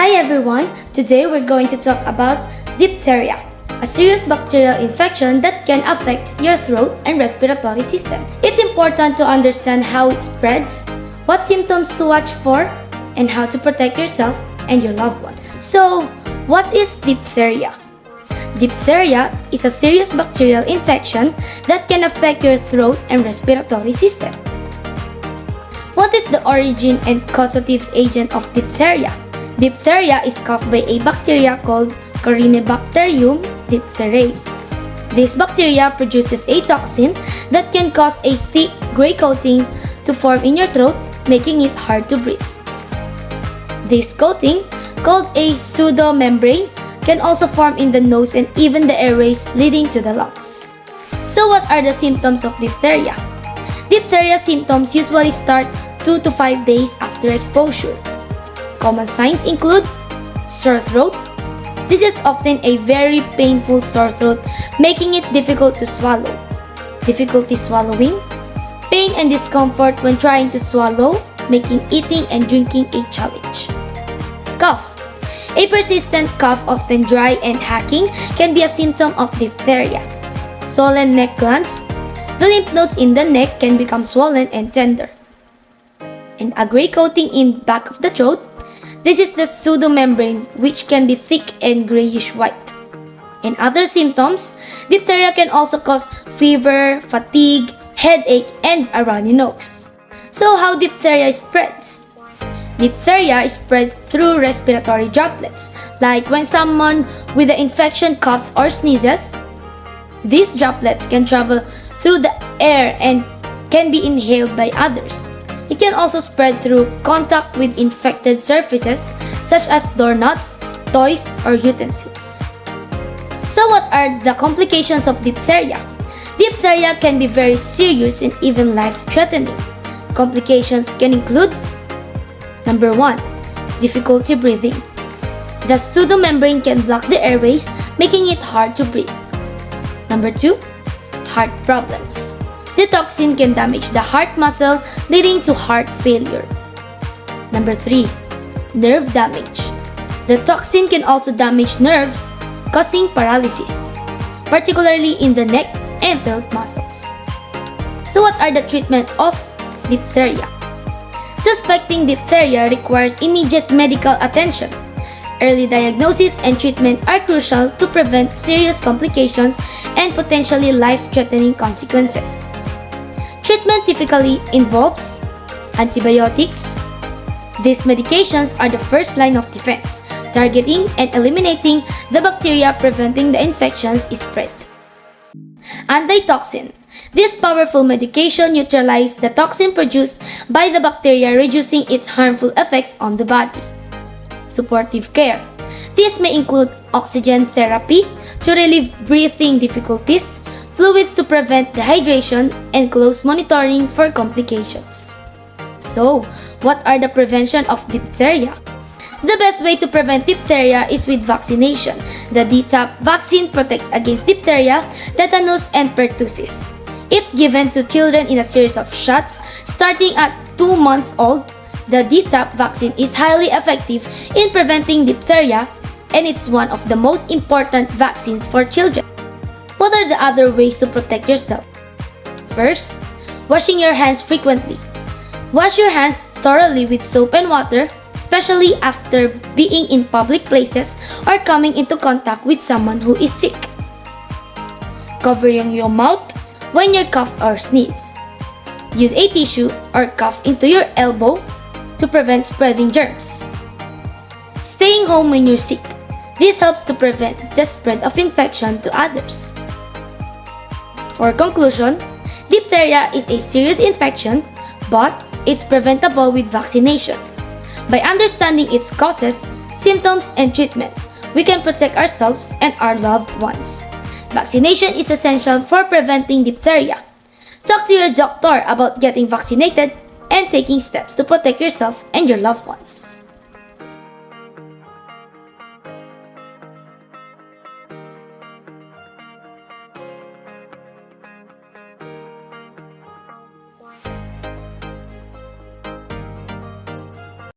Hi everyone! Today we're going to talk about diphtheria, a serious bacterial infection that can affect your throat and respiratory system. It's important to understand how it spreads, what symptoms to watch for, and how to protect yourself and your loved ones. So, what is diphtheria? Diphtheria is a serious bacterial infection that can affect your throat and respiratory system. What is the origin and causative agent of diphtheria? Diphtheria is caused by a bacteria called Corynebacterium diphtheriae. This bacteria produces a toxin that can cause a thick gray coating to form in your throat, making it hard to breathe. This coating, called a pseudomembrane, can also form in the nose and even the airways leading to the lungs. So what are the symptoms of diphtheria? Diphtheria symptoms usually start 2 to 5 days after exposure. Common signs include sore throat. This is often a very painful sore throat, making it difficult to swallow. Difficulty swallowing. Pain and discomfort when trying to swallow, making eating and drinking a challenge. Cough. A persistent cough, often dry and hacking, can be a symptom of diphtheria. Swollen neck glands. The lymph nodes in the neck can become swollen and tender. And a gray coating in back of the throat. This is the pseudomembrane, which can be thick and grayish white. In other symptoms, diphtheria can also cause fever, fatigue, headache, and a runny nose. So how diphtheria spreads? Diphtheria spreads through respiratory droplets, like when someone with the infection coughs or sneezes. These droplets can travel through the air and can be inhaled by others. It can also spread through contact with infected surfaces such as doorknobs, toys, or utensils. So what are the complications of diphtheria? Diphtheria can be very serious and even life-threatening. Complications can include: Number 1. Difficulty breathing. The pseudomembrane can block the airways, making it hard to breathe. Number 2. Heart problems. The toxin can damage the heart muscle, leading to heart failure. Number 3. Nerve damage. The toxin can also damage nerves, causing paralysis, particularly in the neck and throat muscles. So what are the treatment of diphtheria? Suspecting diphtheria requires immediate medical attention. Early diagnosis and treatment are crucial to prevent serious complications and potentially life-threatening consequences. Treatment typically involves antibiotics. These medications are the first line of defense, targeting and eliminating the bacteria, preventing the infection's spread. Antitoxin. This powerful medication neutralizes the toxin produced by the bacteria, reducing its harmful effects on the body. Supportive care. This may include oxygen therapy to relieve breathing difficulties, fluids to prevent dehydration, and close monitoring for complications. So, what are the prevention of diphtheria? The best way to prevent diphtheria is with vaccination. The DTaP vaccine protects against diphtheria, tetanus, and pertussis. It's given to children in a series of shots starting at 2 months old. The DTaP vaccine is highly effective in preventing diphtheria, and it's one of the most important vaccines for children. What are the other ways to protect yourself? First, washing your hands frequently. Wash your hands thoroughly with soap and water, especially after being in public places or coming into contact with someone who is sick. Covering your mouth when you cough or sneeze. Use a tissue or cuff into your elbow to prevent spreading germs. Staying home when you're sick. This helps to prevent the spread of infection to others. For conclusion, diphtheria is a serious infection, but it's preventable with vaccination. By understanding its causes, symptoms, and treatment, we can protect ourselves and our loved ones. Vaccination is essential for preventing diphtheria. Talk to your doctor about getting vaccinated and taking steps to protect yourself and your loved ones.